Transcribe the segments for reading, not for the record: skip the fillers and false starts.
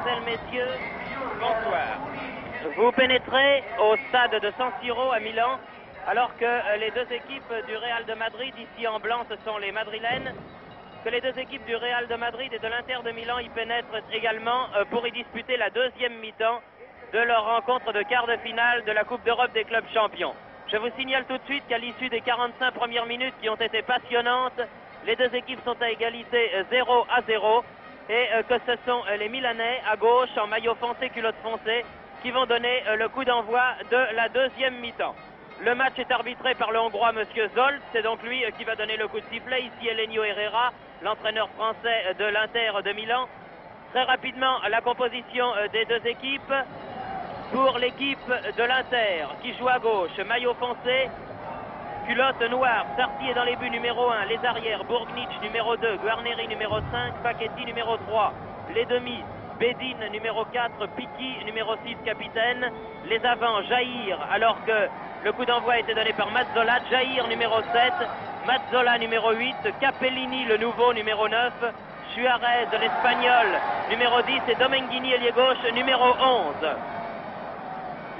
Mesdemoiselles, Messieurs, bonsoir. Vous pénétrez au stade de San Siro à Milan, alors que les deux équipes du Real de Madrid, ici en blanc, ce sont les madrilènes, que les deux équipes du Real de Madrid et de l'Inter de Milan y pénètrent également pour y disputer la deuxième mi-temps de leur rencontre de quart de finale de la Coupe d'Europe des clubs champions. Je vous signale tout de suite qu'à l'issue des 45 premières minutes qui ont été passionnantes, les deux équipes sont à égalité 0-0 et que ce sont les Milanais à gauche en maillot foncé, culotte foncée qui vont donner le coup d'envoi de la deuxième mi-temps. Le match est arbitré par le Hongrois Monsieur Zolt, c'est donc lui qui va donner le coup de sifflet. Ici Elenio Herrera, l'entraîneur français de l'Inter de Milan. Très rapidement, la composition des deux équipes. Pour l'équipe de l'Inter qui joue à gauche, maillot foncé, culotte noire, Sarti est dans les buts numéro 1, les arrières, Burgnic numéro 2, Guarneri numéro 5, Paquetti numéro 3, les demi, Bedin numéro 4, Piqui numéro 6, capitaine, les avants, Jair, alors que le coup d'envoi a été donné par Mazzola, Jair numéro 7, Mazzola numéro 8, Capellini le nouveau numéro 9, Suarez l'espagnol numéro 10 et Domenghini ailier gauche numéro 11.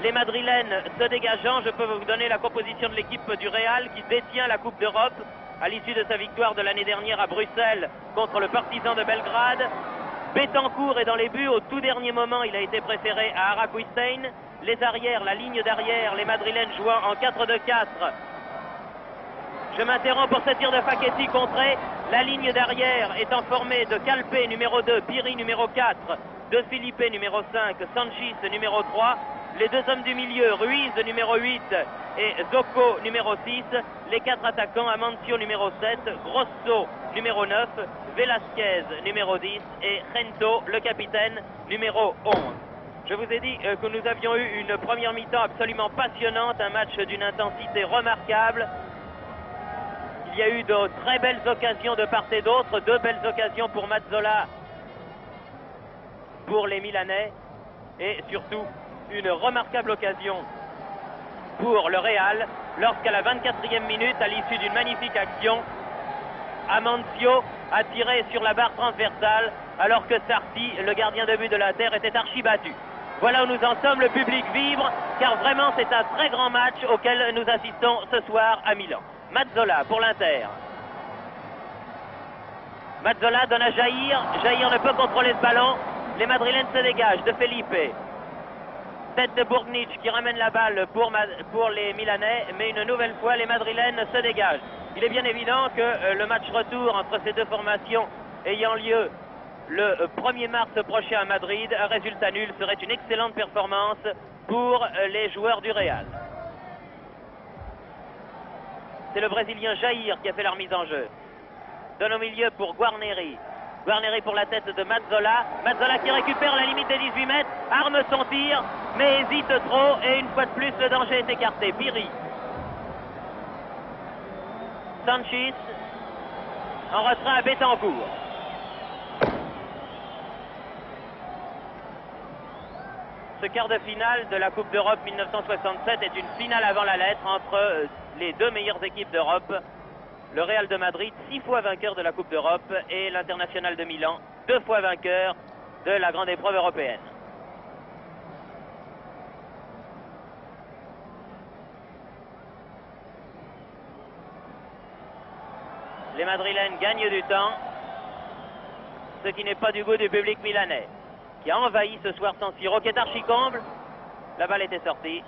Les madrilènes se dégageant, je peux vous donner la composition de l'équipe du Real qui détient la Coupe d'Europe à l'issue de sa victoire de l'année dernière à Bruxelles contre le Partizan de Belgrade. Betancourt est dans les buts, au tout dernier moment il a été préféré à Araquistain. Les arrières, la ligne d'arrière, les madrilènes jouant en 4-2-4. Je m'interromps pour ce tir de Paquetti contré. La ligne d'arrière étant formée de Calpe numéro 2, Piri numéro 4, de Felipe numéro 5, Sanchis numéro 3. Les deux hommes du milieu, Ruiz numéro 8 et Zocco numéro 6. Les quatre attaquants, Amancio numéro 7, Grosso numéro 9, Velasquez numéro 10 et Gento, le capitaine, numéro 11. Je vous ai dit que nous avions eu une première mi-temps absolument passionnante, un match d'une intensité remarquable. Il y a eu de très belles occasions de part et d'autre, deux belles occasions pour Mazzola, pour les Milanais, et surtout une remarquable occasion pour le Real, lorsqu'à la 24e minute, à l'issue d'une magnifique action, Amancio a tiré sur la barre transversale, alors que Sarti, le gardien de but de l'Inter, était archi-battu. Voilà où nous en sommes, le public vibre, car vraiment c'est un très grand match auquel nous assistons ce soir à Milan. Mazzola pour l'Inter. Mazzola donne à Jair. Jair ne peut contrôler ce ballon. Les madrilènes se dégagent de Felipe. Tête de Burgnic qui ramène la balle pour les Milanais, mais une nouvelle fois les madrilènes se dégagent. Il est bien évident que le match retour entre ces deux formations ayant lieu le 1er mars prochain à Madrid, un résultat nul serait une excellente performance pour les joueurs du Real. C'est le Brésilien Jair qui a fait la remise en jeu. Donne au milieu pour Guarneri. Guarneri pour la tête de Mazzola. Mazzola qui récupère la limite des 18 mètres, arme son tir, mais hésite trop et une fois de plus le danger est écarté. Piri. Sanchis en retrait à Betancourt. Ce quart de finale de la Coupe d'Europe 1967 est une finale avant la lettre entre les deux meilleures équipes d'Europe. Le Real de Madrid, 6 fois vainqueur de la Coupe d'Europe, et l'International de Milan, 2 fois vainqueur de la grande épreuve européenne. Les Madrilènes gagnent du temps, ce qui n'est pas du goût du public milanais, qui a envahi ce soir San Siro, qui est archi-comble. La balle était sortie.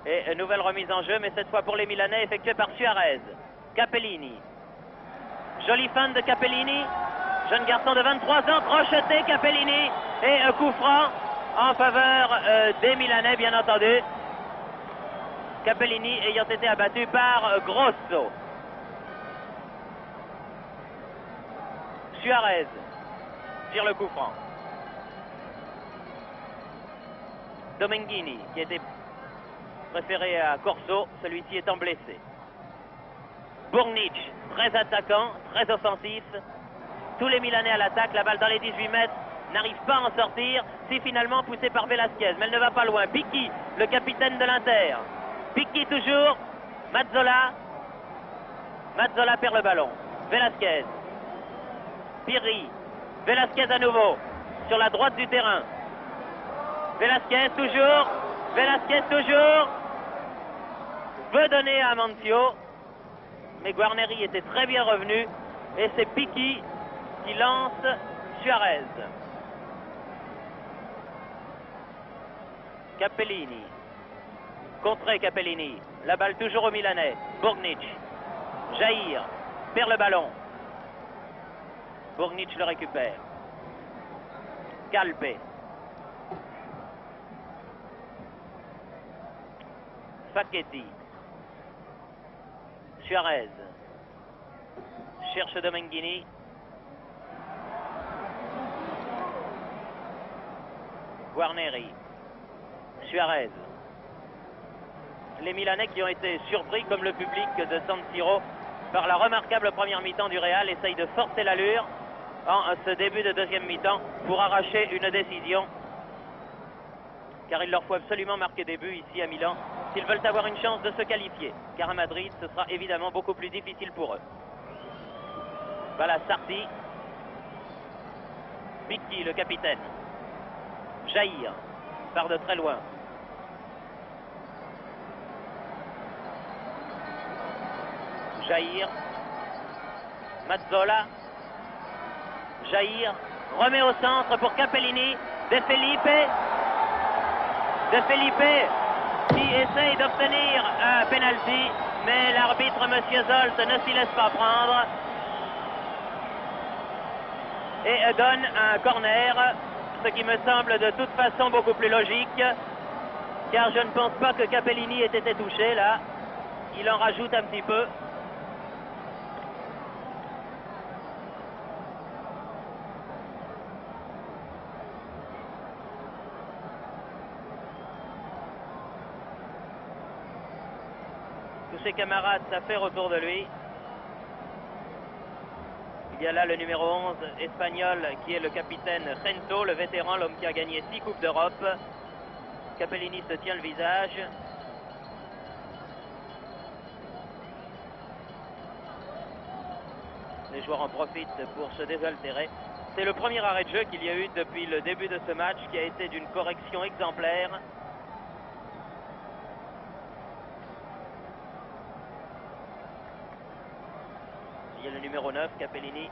Et nouvelle remise en jeu, mais cette fois pour les Milanais, effectuée par Suarez. Capellini. Jolie fin de Capellini. Jeune garçon de 23 ans, crocheté Capellini. Et un coup franc en faveur des Milanais, bien entendu. Capellini ayant été abattu par Grosso. Suarez tire le coup franc. Domenghini qui était préféré à Corso, celui-ci étant blessé. Burgnic, très attaquant, très offensif. Tous les Milanais à l'attaque, la balle dans les 18 mètres, n'arrive pas à en sortir. C'est finalement poussé par Velasquez, mais elle ne va pas loin. Piqui, le capitaine de l'Inter. Piqui toujours. Mazzola. Mazzola perd le ballon. Velasquez. Piri. Velasquez à nouveau, sur la droite du terrain. Velasquez toujours, veut donner à Amancio, mais Guarneri était très bien revenu, et c'est Piqui qui lance Suarez. Capellini, contré Capellini, la balle toujours au Milanais, Bourgnic, Jair, perd le ballon, Bourgnic le récupère, Calpe, Facchetti, Suarez, cherche Domenghini, Guarneri, Suarez. Les Milanais qui ont été surpris, comme le public de San Siro, par la remarquable première mi-temps du Real, essayent de forcer l'allure en ce début de deuxième mi-temps pour arracher une décision. Car il leur faut absolument marquer des buts ici à Milan s'ils veulent avoir une chance de se qualifier. Car à Madrid, ce sera évidemment beaucoup plus difficile pour eux. Voilà Sardi. Piqui, le capitaine. Jair part de très loin. Jair, Mazzola, Jair remet au centre pour Capellini, De Felipe qui essaye d'obtenir un penalty, mais l'arbitre M. Zolt ne s'y laisse pas prendre et donne un corner, ce qui me semble de toute façon beaucoup plus logique, car je ne pense pas que Capellini ait été touché là, il en rajoute un petit peu. Tous ses camarades s'affairent autour de lui. Il y a là le numéro 11 espagnol qui est le capitaine Gento, le vétéran, l'homme qui a gagné 6 Coupes d'Europe. Capellini se tient le visage. Les joueurs en profitent pour se désaltérer. C'est le premier arrêt de jeu qu'il y a eu depuis le début de ce match qui a été d'une correction exemplaire. Il y a le numéro 9, Capellini.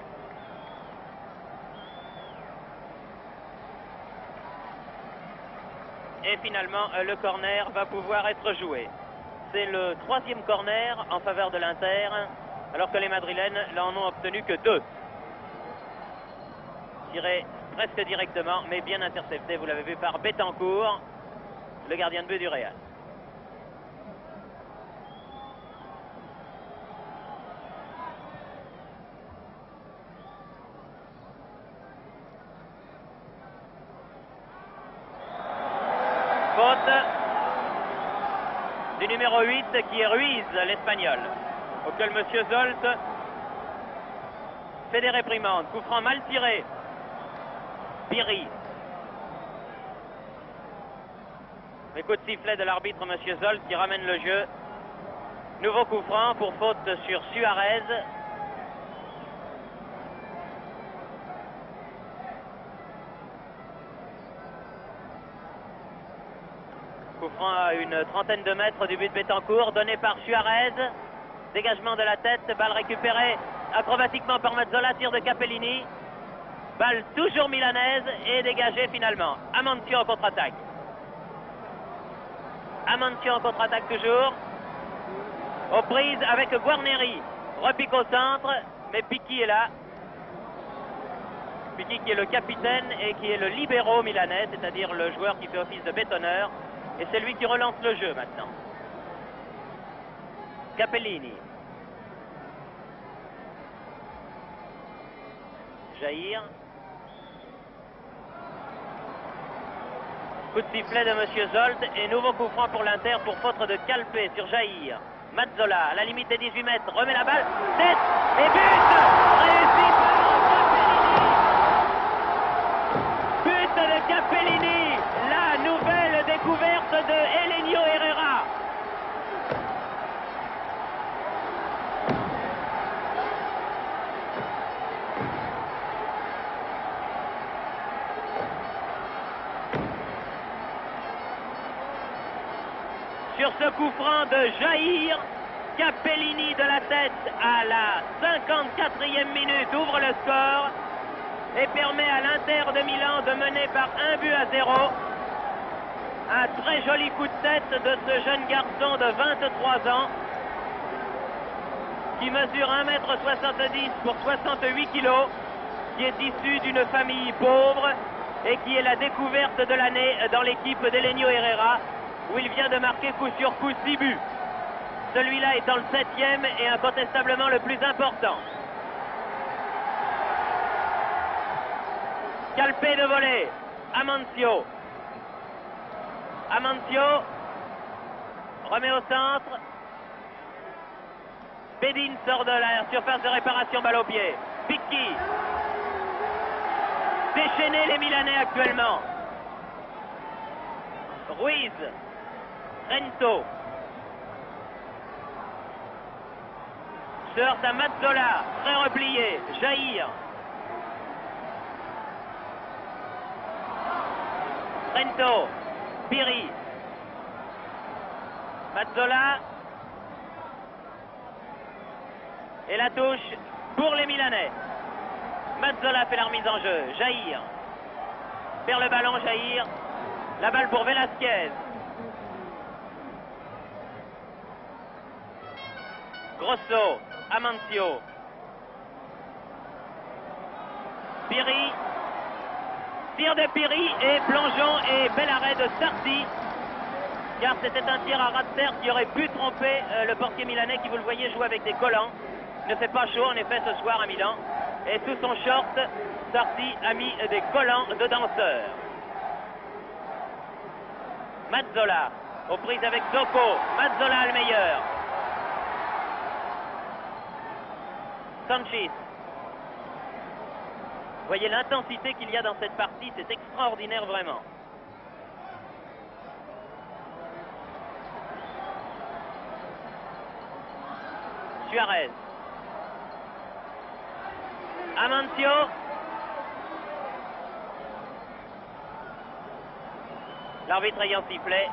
Et finalement, le corner va pouvoir être joué. C'est le 3e corner en faveur de l'Inter, alors que les Madrilènes n'en ont obtenu que 2. Tiré presque directement, mais bien intercepté, vous l'avez vu, par Betancourt, le gardien de but du Real. Faute du numéro 8 qui est Ruiz, l'Espagnol, auquel M. Zolt fait des réprimandes. Coup franc mal tiré. Piri. Les coups de sifflet de l'arbitre M. Zolt qui ramène le jeu. Nouveau coup franc pour faute sur Suarez. Coup franc à une trentaine de mètres du but de Betancourt, donné par Suarez. Dégagement de la tête, balle récupérée acrobatiquement par Mazzola, tir de Capellini. Balle toujours milanaise et dégagée finalement. Amancio en contre-attaque. Amancio en contre-attaque toujours. Aux prises avec Guarneri. Repique au centre, mais Piqui est là. Piqui qui est le capitaine et qui est le libero milanais, c'est-à-dire le joueur qui fait office de bétonneur. Et c'est lui qui relance le jeu maintenant. Capellini. Jair. Coup de sifflet de M. Zolt et nouveau coup franc pour l'Inter pour faute de Calpe sur Jair. Mazzola à la limite des 18 mètres, remet la balle, tête et but réussi par Capellini. But de Capellini, la nouvelle découverte de Elenio Herrera. ce coup franc de Jair. Capellini de la tête à la 54e minute ouvre le score et permet à l'Inter de Milan de mener par 1-0. Un très joli coup de tête de ce jeune garçon de 23 ans qui mesure 1,70 m pour 68 kg, qui est issu d'une famille pauvre et qui est la découverte de l'année dans l'équipe d'Elenio Herrera, où il vient de marquer coup sur coup 6 buts. Celui-là étant le 7e et incontestablement le plus important. Calpé de volée, Amancio. Amancio remet au centre. Bedin sort de la surface de réparation, balle au pied. Picchi. Déchaîné les Milanais actuellement. Ruiz. Rento. Sort à Mazzola, très replié. Jair. Rento. Piri. Mazzola. Et la touche pour les Milanais. Mazzola fait la remise en jeu. Jair. Perd le ballon, Jair. La balle pour Velasquez. Grosso. Amancio. Piri. Tir de Piri et plongeon et bel arrêt de Sarti. Car c'était un tir à ras de terre qui aurait pu tromper le portier milanais qui, vous le voyez, joue avec des collants. Il ne fait pas chaud en effet ce soir à Milan. Et sous son short, Sarti a mis des collants de danseur. Mazzola aux prises avec Zocco. Mazzola le meilleur. Sanchis. Vous voyez l'intensité qu'il y a dans cette partie, c'est extraordinaire vraiment. Suarez. Amancio. L'arbitre ayant sifflé.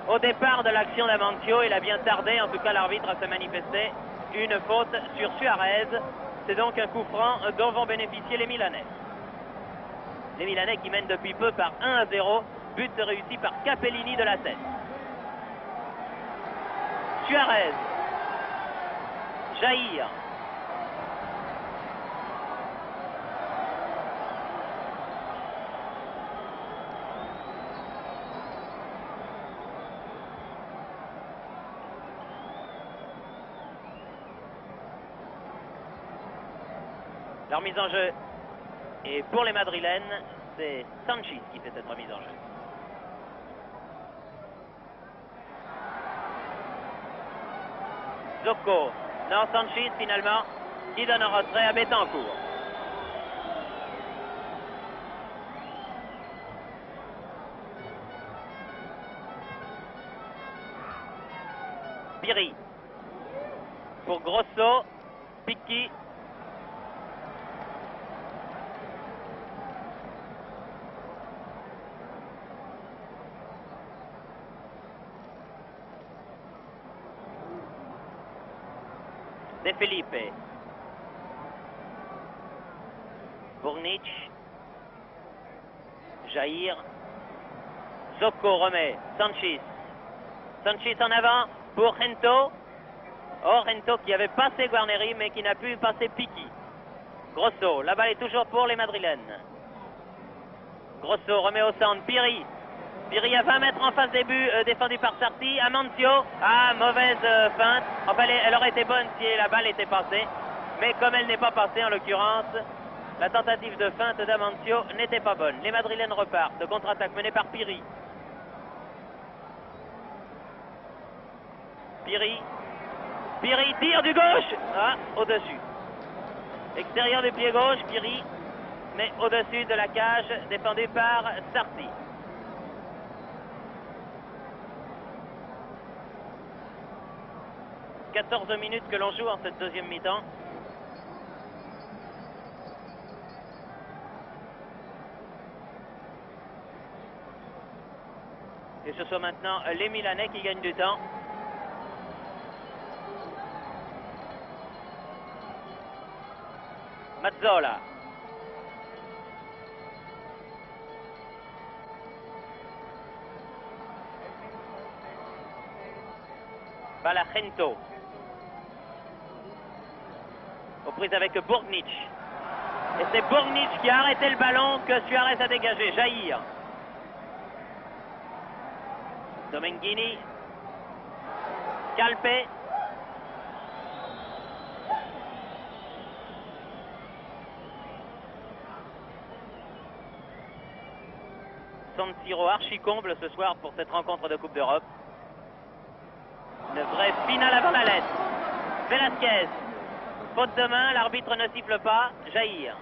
Au départ de l'action d'Amancio, il a bien tardé, en tout cas l'arbitre a se manifesté. Une faute sur Suarez. C'est donc un coup franc dont vont bénéficier les Milanais. Les Milanais qui mènent depuis peu par 1-0. But réussi par Capellini de la tête. Suarez. Jair. Leur mise en jeu. Et pour les Madrilènes, c'est Sanchis qui fait cette remise en jeu. Zocco. Non, Sanchis finalement, qui donne un retrait à Betancourt. Piri. Pour Grosso. Picchi. De Felipe. Burnic. Jair. Zocco remet. Sanchis. Sanchis en avant pour Rento. Oh, Rento qui avait passé Guarneri mais qui n'a pu passer Picchi. Grosso. La balle est toujours pour les Madrilènes. Grosso remet au centre. Piri. Piri à 20 mètres en face des buts, défendu par Sarti. Amancio. Ah, mauvaise feinte. Enfin, elle aurait été bonne si la balle était passée. Mais comme elle n'est pas passée en l'occurrence, la tentative de feinte d'Amancio n'était pas bonne. Les Madrilènes repartent. Contre-attaque menée par Piri. Piri. Piri tire du gauche. Ah, au-dessus. Extérieur du pied gauche, Piri. Mais au-dessus de la cage, défendu par Sarti. « 14 minutes que l'on joue en cette deuxième mi-temps. Et ce sont maintenant les Milanais qui gagnent du temps. Mazzola. Balacento. Aux prises avec Bourgnic. Et c'est Bourgnic qui a arrêté le ballon que Suarez a dégagé. Jair. Domenghini. Calpe. San Siro archi comble ce soir pour cette rencontre de Coupe d'Europe. Une vraie finale avant la lettre. Velasquez. Faute de main, l'arbitre ne siffle pas. Jair.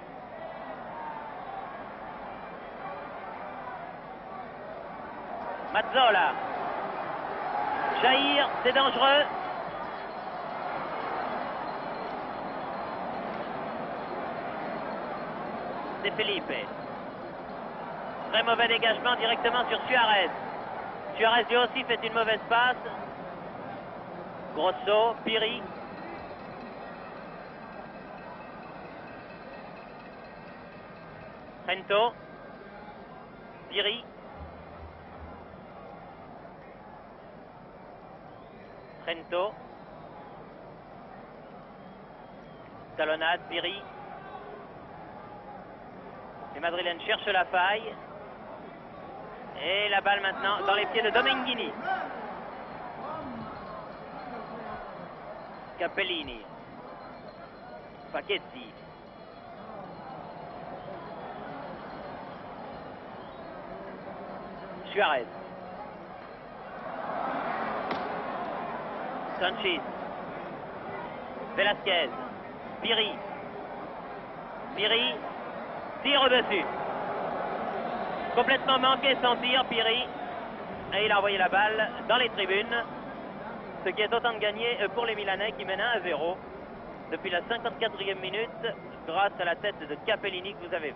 Mazzola. Jair, c'est dangereux. C'est Felipe. Très mauvais dégagement directement sur Suarez. Suarez lui aussi fait une mauvaise passe. Grosso, Piri. Trento. Piri. Trento. Talonnade, Piri. Les Madrilènes cherchent la faille. Et la balle maintenant dans les pieds de Domenghini. Capellini. Facchetti. Suarez. Sanchez. Velasquez. Piri. Piri. Tire au-dessus. Complètement manqué sans tir, Piri. Et il a envoyé la balle dans les tribunes. Ce qui est autant de gagné pour les Milanais qui mènent 1-0 depuis la 54e minute grâce à la tête de Capellini que vous avez vu.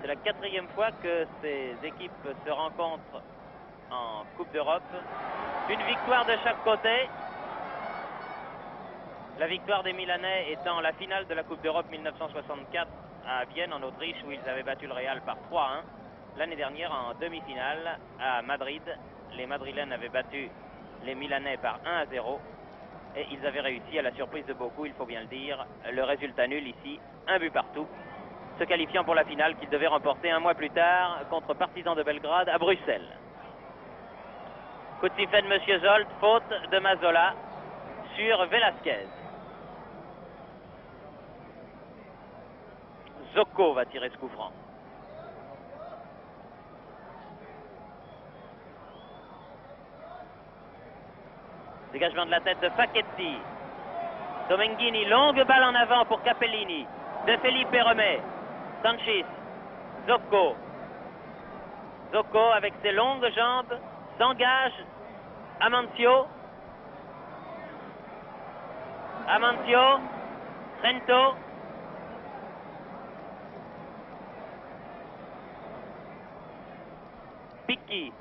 C'est la 4e fois que ces équipes se rencontrent en Coupe d'Europe. Une victoire de chaque côté. La victoire des Milanais étant la finale de la Coupe d'Europe 1964 à Vienne en Autriche où ils avaient battu le Real par 3-1. L'année dernière en demi-finale à Madrid, les Madrilènes avaient battu les Milanais par 1-0 et ils avaient réussi à la surprise de beaucoup, il faut bien le dire, le résultat nul ici, un but partout, se qualifiant pour la finale qu'ils devaient remporter un mois plus tard contre Partizan de Belgrade à Bruxelles. Coup de sifflet de M. Zolt, faute de Mazzola sur Velasquez. Zocco va tirer ce coup franc. Dégagement de la tête de Facchetti. Domenghini, longue balle en avant pour Capellini. De Felipe remet. Sanchez. Zocco. Zocco avec ses longues jambes s'engage. Amancio. Amancio. Trento. Picchi.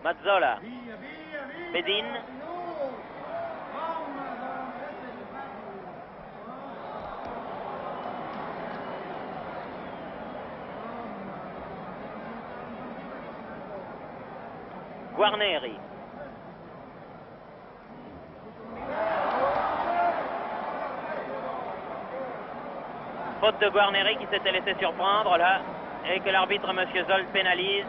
Mazzola. Bedin. Guarneri. Faute de Guarneri qui s'était laissé surprendre là et que l'arbitre M. Zolt pénalise.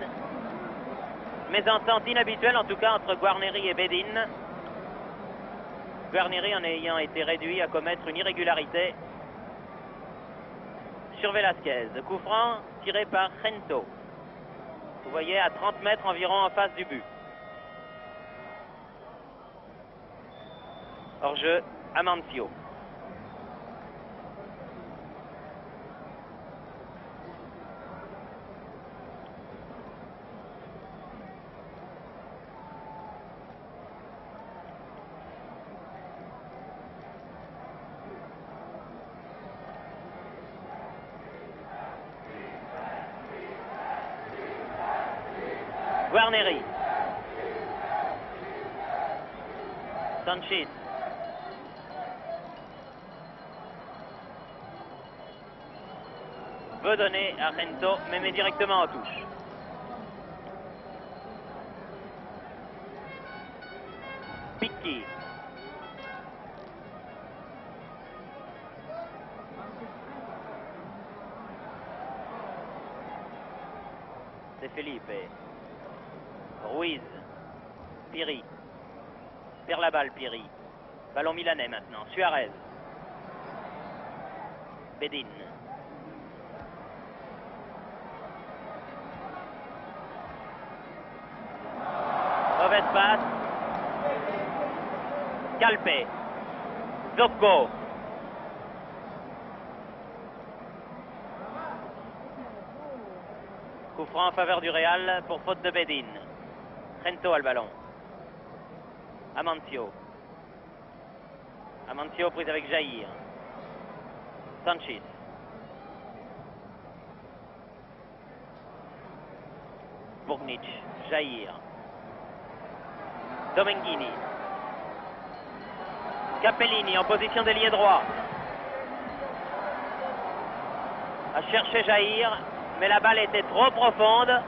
Mésentente inhabituelle en tout cas entre Guarneri et Bedin. Guarneri en ayant été réduit à commettre une irrégularité sur Velasquez. Coup franc tiré par Trento. Vous voyez à 30 mètres environ en face du but. Hors-jeu, Amancio. Guarneri. Sanchez. Veut donner à Gento, mais met directement en touche. Picchi. De Felipe. Ruiz. Piri. Perd la balle, Piri. Ballon milanais maintenant. Suarez. Bedin. Mauvaise passe. Calpe. Zocco. Coup franc en faveur du Real pour faute de Bedin. Gento a le ballon. Amancio. Amancio prise avec Jair. Sanchez. Burnic. Jair. Domenghini. Capellini en position d'ailier droit. A cherché Jair, mais la balle était trop profonde.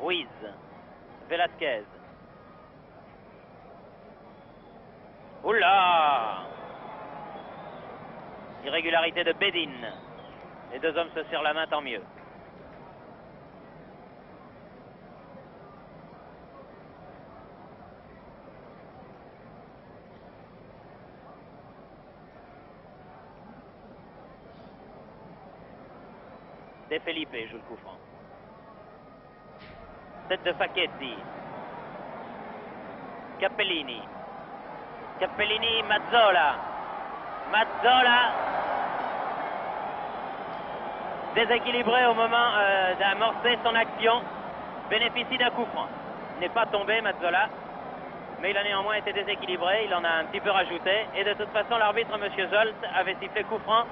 Ruiz, Velasquez. Oula! Irrégularité de Bedin. Les deux hommes se serrent la main, tant mieux. De Felipe joue le coup franc. Tête de Facchetti. Capellini. Capellini, Mazzola. Mazzola. Déséquilibré au moment d'amorcer son action. Bénéficie d'un coup franc. Il n'est pas tombé, Mazzola. Mais il a néanmoins été déséquilibré. Il en a un petit peu rajouté. Et de toute façon, l'arbitre, M. Zolt, avait sifflé coup franc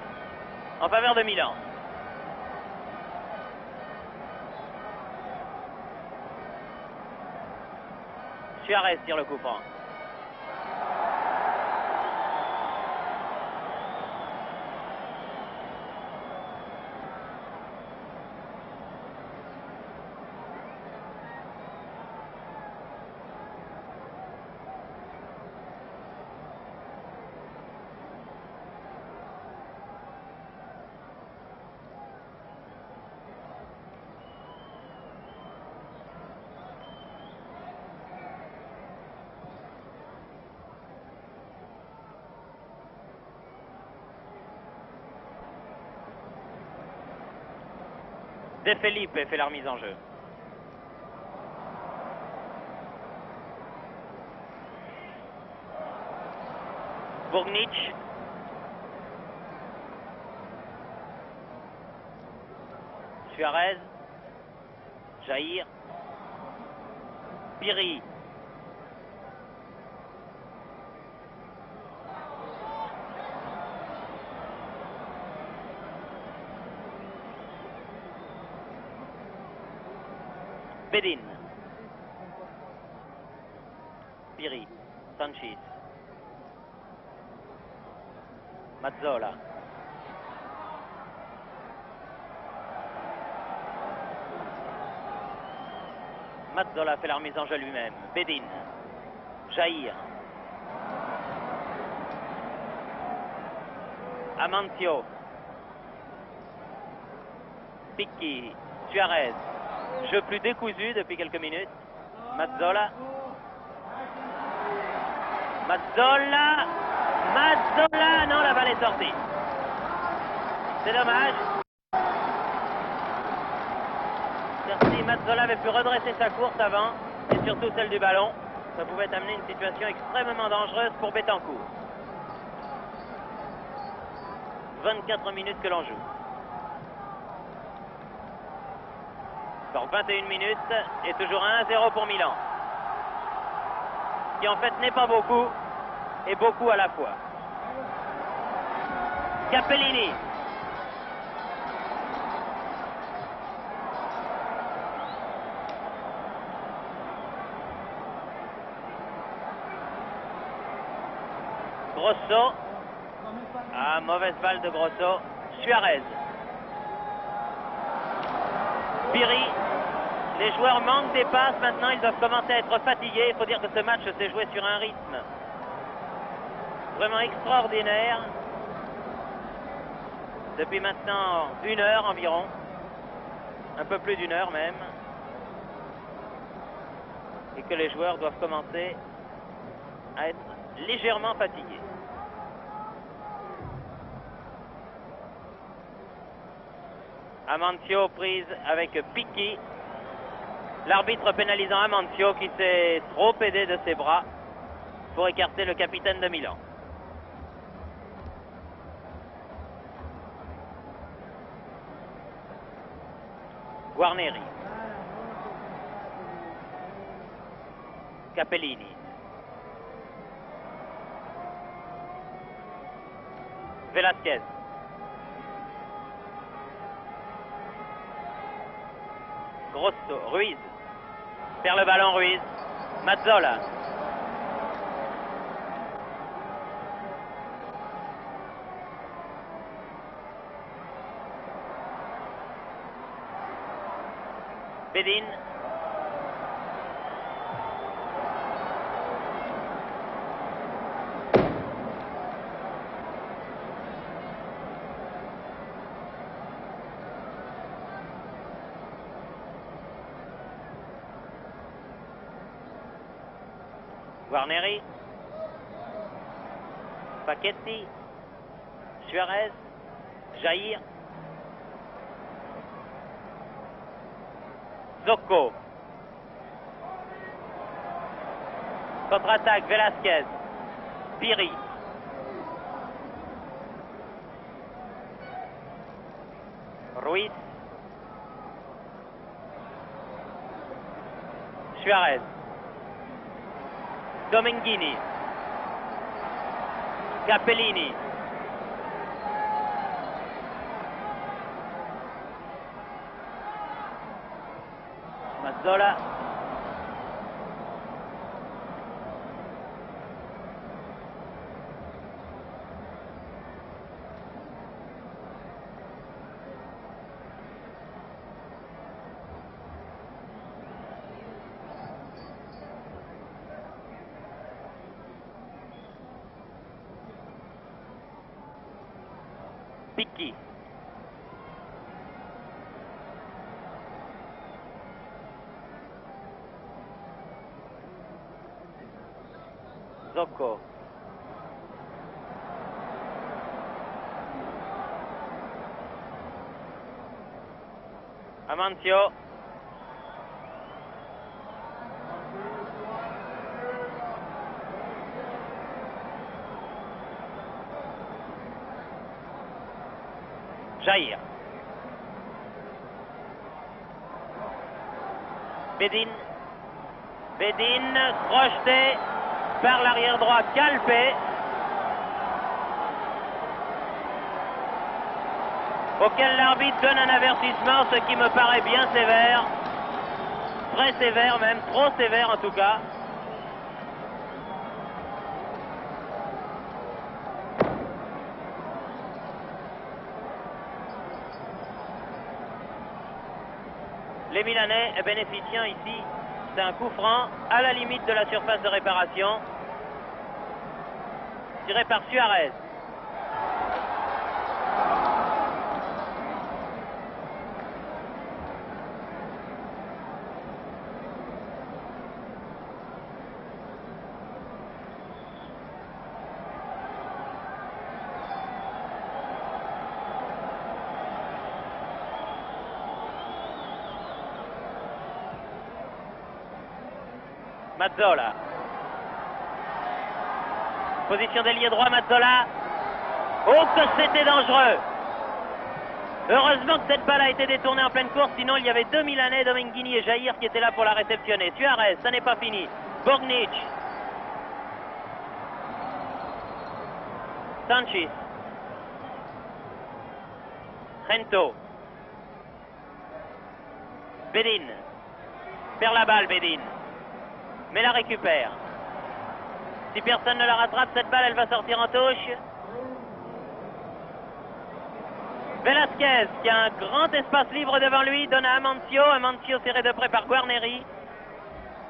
en faveur de Milan. Suarez tire le coup franc. De Felipe fait la remise en jeu. Burnic. Suarez. Jair. Piri. Bedin. Piri. Sanchez. Mazzola. Mazzola fait la remise en jeu lui-même. Bedin. Jair. Amancio. Picchi. Suarez. Jeu plus décousu depuis quelques minutes. Mazzola. Mazzola. Mazzola. Non, la balle est sortie. C'est dommage. Si Mazzola avait pu redresser sa course avant, et surtout celle du ballon, ça pouvait amener une situation extrêmement dangereuse pour Betancourt. 24 minutes que l'on joue. Encore 21 minutes et toujours 1-0 pour Milan. Qui en fait n'est pas beaucoup et beaucoup à la fois. Capellini. Grosso. Ah, mauvaise balle de Grosso. Suarez. Piri. Les joueurs manquent des passes. Maintenant, ils doivent commencer à être fatigués. Il faut dire que ce match s'est joué sur un rythme vraiment extraordinaire. Depuis maintenant 1 heure environ. Un peu plus d'1 heure même. Et que les joueurs doivent commencer à être légèrement fatigués. Amancio prise avec Picchi. L'arbitre pénalisant Amancio qui s'est trop aidé de ses bras pour écarter le capitaine de Milan. Guarneri. Capellini. Velasquez. Grosso. Ruiz. Perd le ballon Ruiz. Mazzola. Bedin. Guarneri. Paquetti. Suarez. Jair. Zocco. Contre-attaque Velasquez. Piri. Ruiz. Suarez. Domenghini. Capellini. Mazzola. Picchi. Zocco. Amancio. Jair. Bedin. Bedin projeté par l'arrière droit Calpe. Auquel l'arbitre donne un avertissement, ce qui me paraît bien sévère. Très sévère même, trop sévère en tout cas. Les Milanais bénéficiant ici d'un coup franc à la limite de la surface de réparation, tiré par Suarez. Mazzola. Position d'ailier droit, Mazzola. Oh, que c'était dangereux! Heureusement que cette balle a été détournée en pleine course, sinon il y avait deux Milanais, Domenghini et Jair, qui étaient là pour la réceptionner. Suarez, ça n'est pas fini. Borgnic. Sanchez. Rento. Bedin. Perd la balle, Bedin. Mais la récupère. Si personne ne la rattrape, cette balle, elle va sortir en touche. Velasquez, qui a un grand espace libre devant lui, donne à Amancio. Amancio serré de près par Guarneri.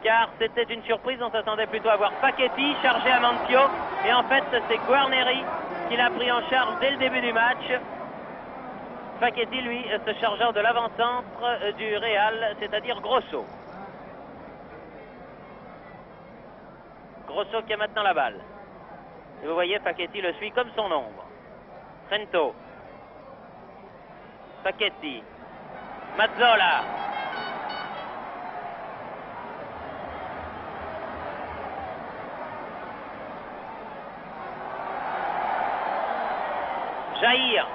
Car c'était une surprise, on s'attendait plutôt à voir Facchetti charger Amancio. Et en fait, c'est Guarneri qui l'a pris en charge dès le début du match. Facchetti, lui, se chargeant de l'avant-centre du Real, c'est-à-dire Grosso. Grosso qui a maintenant la balle. Et vous voyez, Facchetti le suit comme son ombre. Trento. Facchetti. Mazzola. Jair.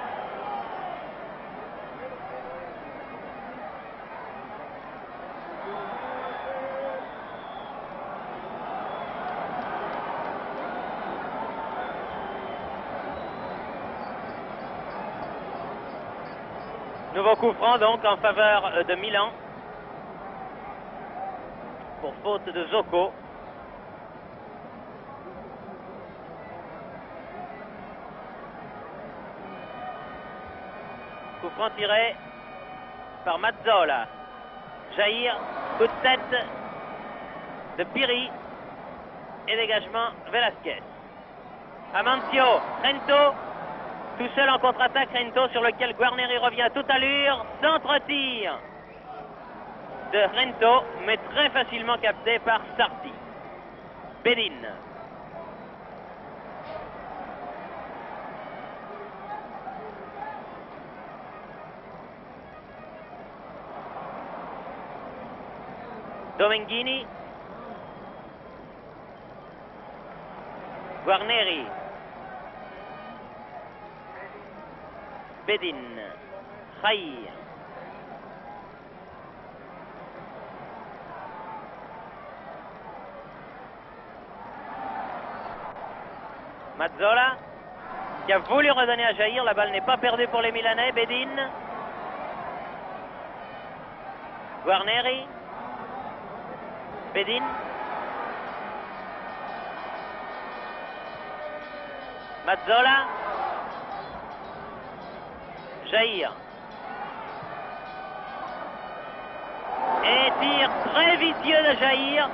Nouveau coup franc donc en faveur de Milan pour faute de Zocco. Coup franc tiré par Mazzola. Jair, coup de tête de Piri et dégagement Velasquez. Amancio, Rento, tout seul en contre-attaque, Rento sur lequel Guarneri revient à toute allure, centre-tir de Rento, mais très facilement capté par Sarti. Bedin. Domenghini. Guarneri. Bedin. Jair. Mazzola qui a voulu redonner à Jair. La balle n'est pas perdue pour les Milanais. Bedin. Guarneri. Bedin. Mazzola. Jair. Et tir très vicieux de Jair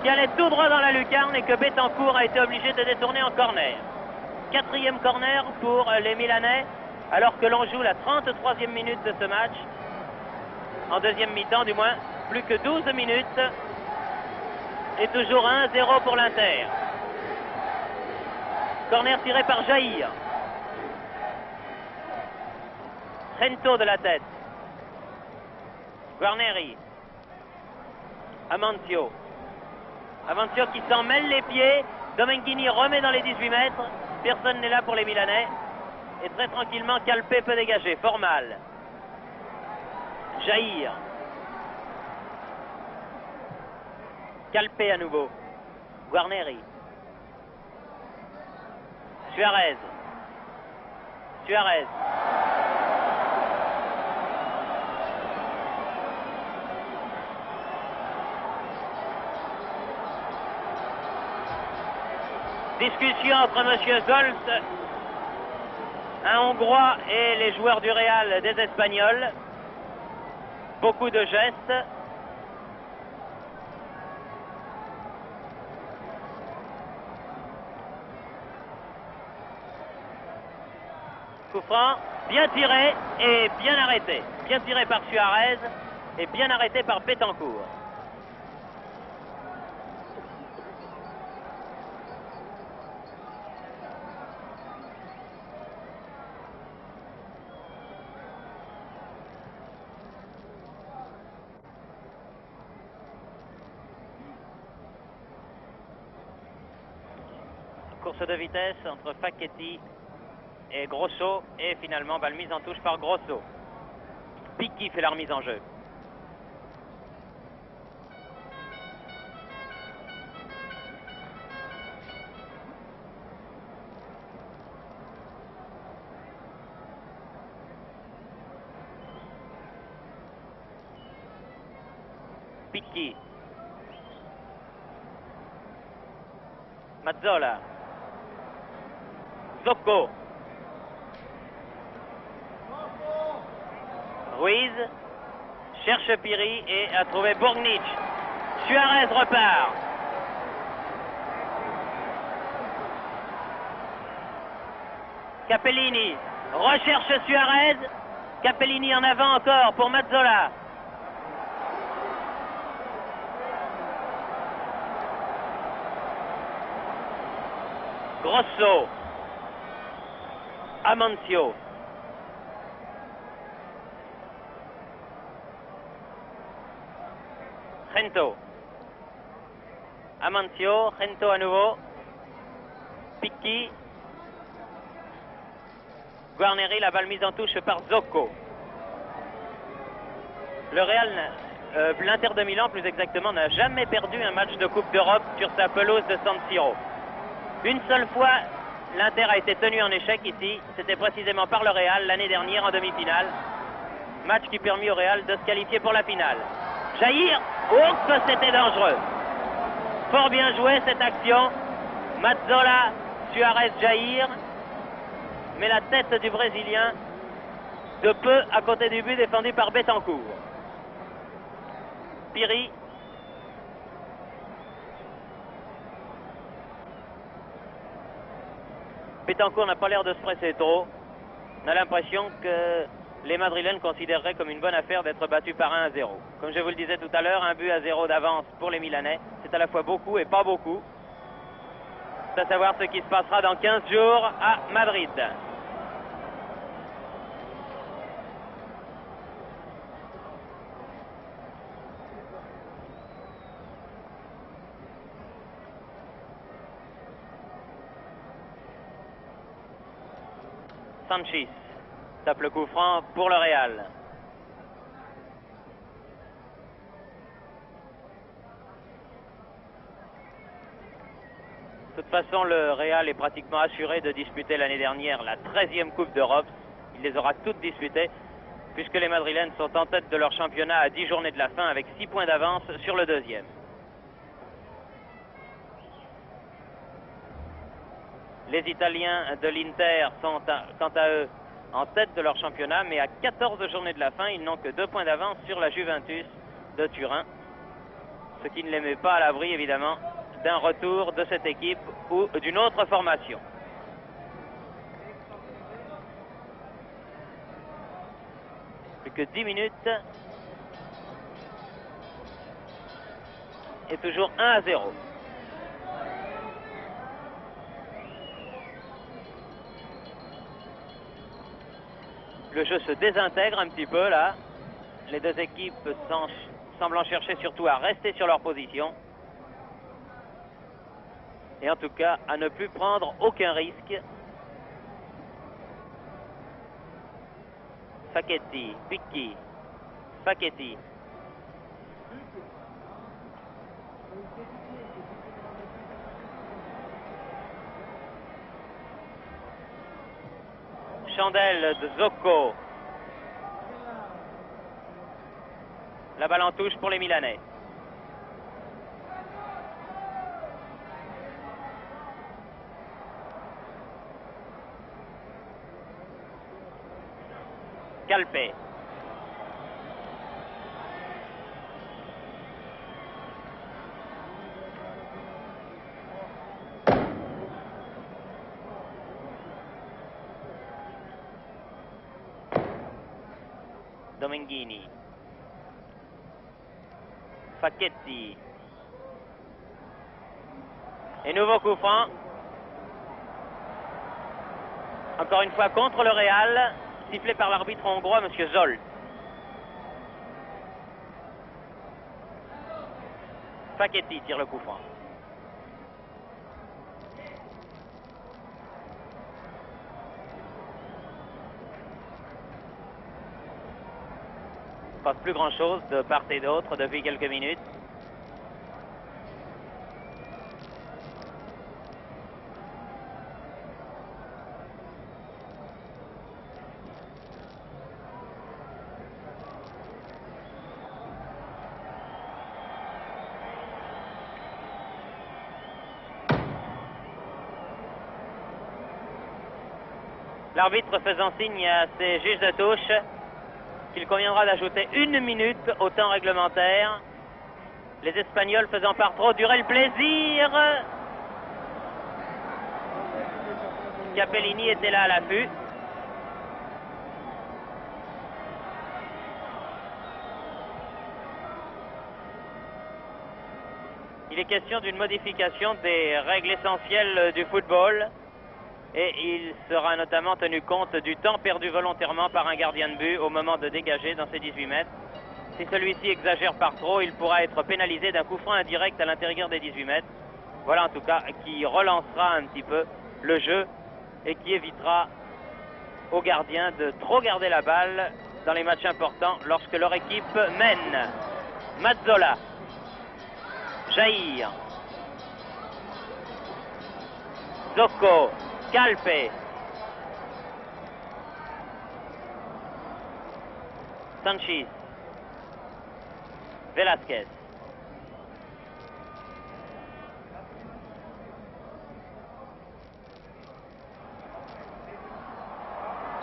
qui allait tout droit dans la lucarne et que Betancourt a été obligé de détourner en corner. Quatrième corner pour les Milanais alors que l'on joue la 33e minute de ce match. En deuxième mi-temps du moins, plus que 12 minutes et toujours 1-0 pour l'Inter. Corner tiré par Jair. Rento de la tête. Guarneri. Amancio. Amancio qui s'en mêle les pieds. Domenghini remet dans les 18 mètres. Personne n'est là pour les Milanais. Et très tranquillement, Calpe peut dégager. Formal. Jair. Calpe à nouveau. Guarneri. Suarez. Suarez. Discussion entre M. Goltz, un Hongrois, et les joueurs du Real des Espagnols. Beaucoup de gestes. Coup franc, bien tiré et bien arrêté. Bien tiré par Suarez et bien arrêté par Betancourt. Course de vitesse entre Facchetti et Grosso. Et finalement, balle mise en touche par Grosso. Picchi fait la remise en jeu. Picchi. Mazzola. Zocco. Ruiz cherche Piri et a trouvé Bourgnic. Suarez repart. Capellini recherche Suarez. Capellini en avant encore pour Mazzola. Grosso. Amancio. Gento. Amancio. Gento à nouveau. Picchi. Guarneri, la balle mise en touche par Zocco. Le Real, l'Inter de Milan plus exactement, n'a jamais perdu un match de Coupe d'Europe sur sa pelouse de San Siro. Une seule fois, l'Inter a été tenu en échec ici. C'était précisément par le Real l'année dernière en demi-finale. Match qui permit au Real de se qualifier pour la finale. Jair, oh que c'était dangereux. Fort bien joué cette action. Mazzola, Suarez, Jair. Mais la tête du Brésilien de peu à côté du but défendu par Betancourt. Piri. Betancourt n'a pas l'air de se presser trop. On a l'impression que les Madrilènes considéreraient comme une bonne affaire d'être battus par 1-0. Comme je vous le disais tout à l'heure, un but à 0 d'avance pour les Milanais, c'est à la fois beaucoup et pas beaucoup. C'est à savoir ce qui se passera dans 15 jours à Madrid. Sanchis tape le coup franc pour le Real. De toute façon, le Real est pratiquement assuré de disputer l'année dernière la 13e Coupe d'Europe. Il les aura toutes disputées, puisque les Madrilènes sont en tête de leur championnat à 10 journées de la fin, avec 6 points d'avance sur le deuxième. Les Italiens de l'Inter sont, quant à eux, en tête de leur championnat, mais à 14 journées de la fin, ils n'ont que 2 points d'avance sur la Juventus de Turin, ce qui ne les met pas à l'abri, évidemment, d'un retour de cette équipe ou d'une autre formation. Plus que 10 minutes. Et toujours 1-0. Le jeu se désintègre un petit peu là. Les deux équipes semblent chercher surtout à rester sur leur position. Et en tout cas, à ne plus prendre aucun risque. Facchetti, Picchi, Facchetti. Chandelle de Zocco. La balle en touche pour les Milanais. Calpe. Domenghini. Facchetti. Et nouveau coup franc. Encore une fois contre le Real, sifflé par l'arbitre hongrois, M. Zoll. Facchetti tire le coup franc. passe plus grand-chose de part et d'autre depuis quelques minutes. L'arbitre faisant signe à ses juges de touche qu'il conviendra d'ajouter 1 minute au temps réglementaire. Les Espagnols faisant par trop durer le plaisir. Capellini était là à l'affût. Il est question d'une modification des règles essentielles du football. Et il sera notamment tenu compte du temps perdu volontairement par un gardien de but au moment de dégager dans ses 18 mètres. Si celui-ci exagère par trop, il pourra être pénalisé d'un coup franc indirect à l'intérieur des 18 mètres. Voilà en tout cas qui relancera un petit peu le jeu et qui évitera aux gardiens de trop garder la balle dans les matchs importants lorsque leur équipe mène. Mazzola, Jair, Zocco, Calpe, Sanchis, Velasquez,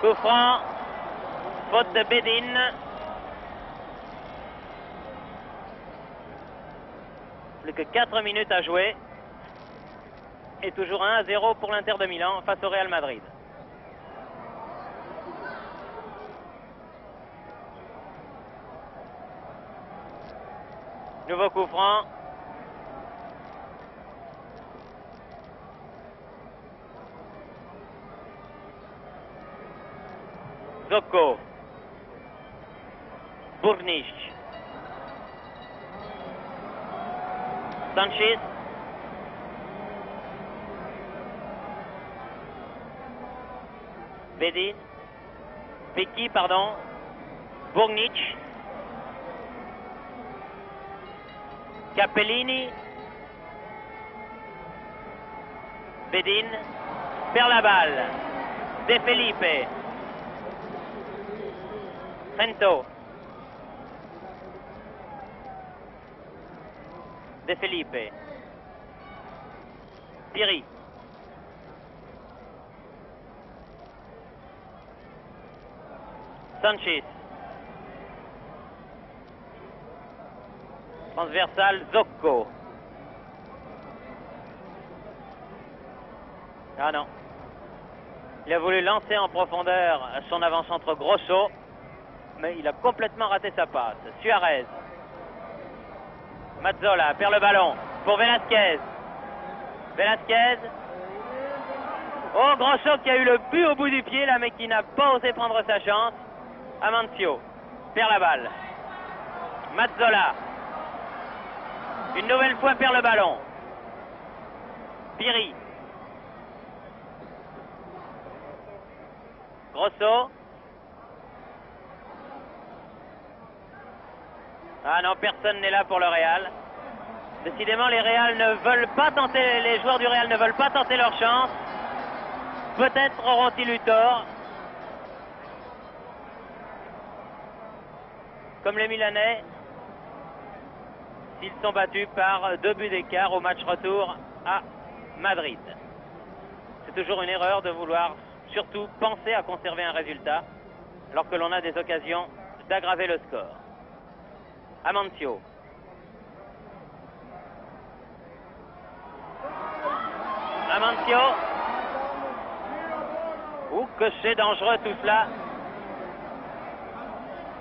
coup franc, faute de Bedin. Plus que 4 minutes à jouer. Et toujours 1-0 pour l'Inter de Milan face au Real Madrid. Nouveau coup franc. Zocco. Burnic. Sanchis. Bedin. Pecchi, pardon. Burnic. Capellini. Bedin. Perd la balle. De Felipe. Trento. De Felipe. Piri. Sanchis. Transversal, Zocco. Ah non. Il a voulu lancer en profondeur son avant-centre Grosso, mais il a complètement raté sa passe. Suarez. Mazzola perd le ballon pour Velasquez. Velasquez. Oh, Grosso qui a eu le but au bout du pied là, mais qui n'a pas osé prendre sa chance. Amancio perd la balle. Mazzola. Une nouvelle fois perd le ballon. Piri. Grosso. Ah non, personne n'est là pour le Real. Décidément, les joueurs du Real ne veulent pas tenter leur chance. Peut-être auront-ils eu tort. Comme les Milanais, s'ils sont battus par 2 buts d'écart au match retour à Madrid. C'est toujours une erreur de vouloir surtout penser à conserver un résultat alors que l'on a des occasions d'aggraver le score. Amancio. Amancio. Ouh, que c'est dangereux tout cela.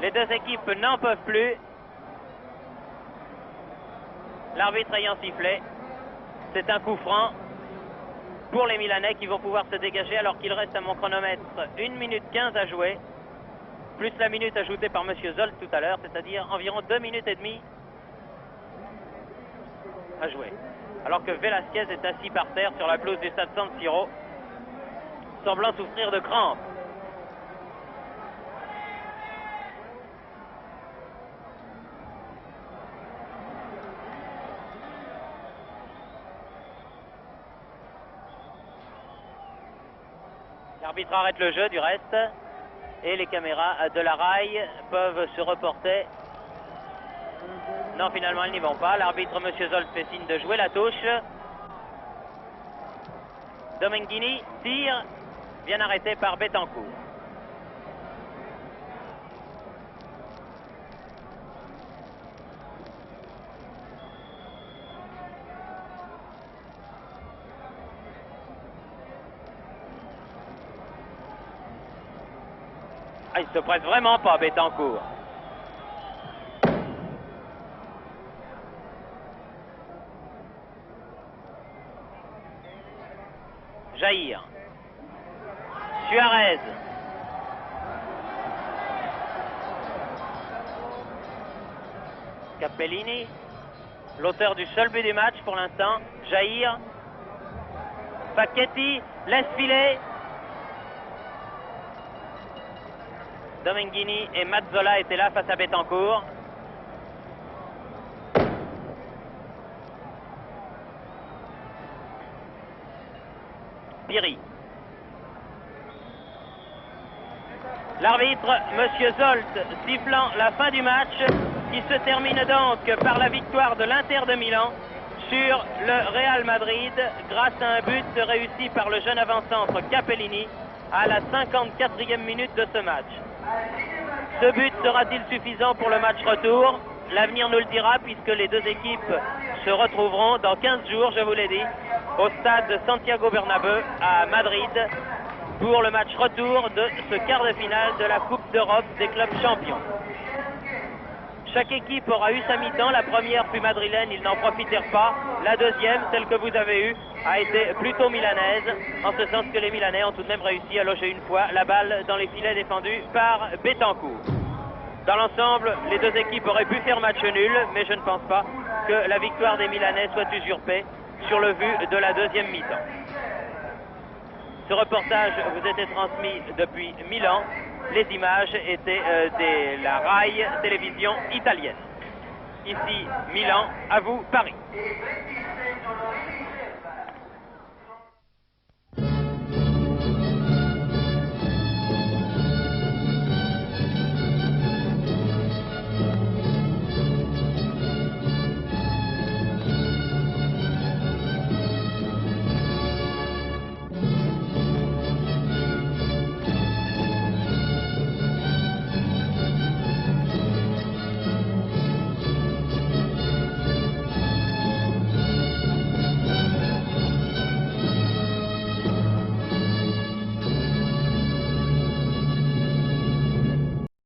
Les deux équipes n'en peuvent plus. L'arbitre ayant sifflé. C'est un coup franc pour les Milanais qui vont pouvoir se dégager alors qu'il reste à mon chronomètre 1 minute 15 à jouer. Plus la minute ajoutée par M. Zolt tout à l'heure, c'est-à-dire environ 2 minutes et demie à jouer. Alors que Velasquez est assis par terre sur la pelouse du stade San Siro, semblant souffrir de crampes. L'arbitre arrête le jeu du reste et les caméras de la RAI peuvent se reporter. Non, finalement, elles n'y vont pas. L'arbitre, M. Zolt, fait signe de jouer la touche. Domenghini tire, bien arrêté par Bettencourt. Ah, il se presse vraiment pas, Bettencourt. Jair. Suarez. Capellini, l'auteur du seul but du match pour l'instant. Jair. Facchetti laisse filer. Domenghini et Mazzola étaient là face à Bettencourt. Piri. L'arbitre, M. Zolt, sifflant la fin du match, qui se termine donc par la victoire de l'Inter de Milan sur le Real Madrid grâce à un but réussi par le jeune avant-centre Capellini à la 54e minute de ce match. Ce but sera-t-il suffisant pour le match retour? L'avenir nous le dira puisque les deux équipes se retrouveront dans 15 jours, je vous l'ai dit, au stade Santiago Bernabéu à Madrid pour le match retour de ce quart de finale de la Coupe d'Europe des clubs champions. Chaque équipe aura eu sa mi-temps. La première fut madrilène, ils n'en profitèrent pas. La deuxième, celle que vous avez eue, a été plutôt milanaise, en ce sens que les Milanais ont tout de même réussi à loger une fois la balle dans les filets défendus par Bettencourt. Dans l'ensemble, les deux équipes auraient pu faire match nul, mais je ne pense pas que la victoire des Milanais soit usurpée sur le vu de la deuxième mi-temps. Ce reportage vous était transmis depuis Milan. Les images étaient de la RAI télévision italienne. Ici Milan, à vous Paris.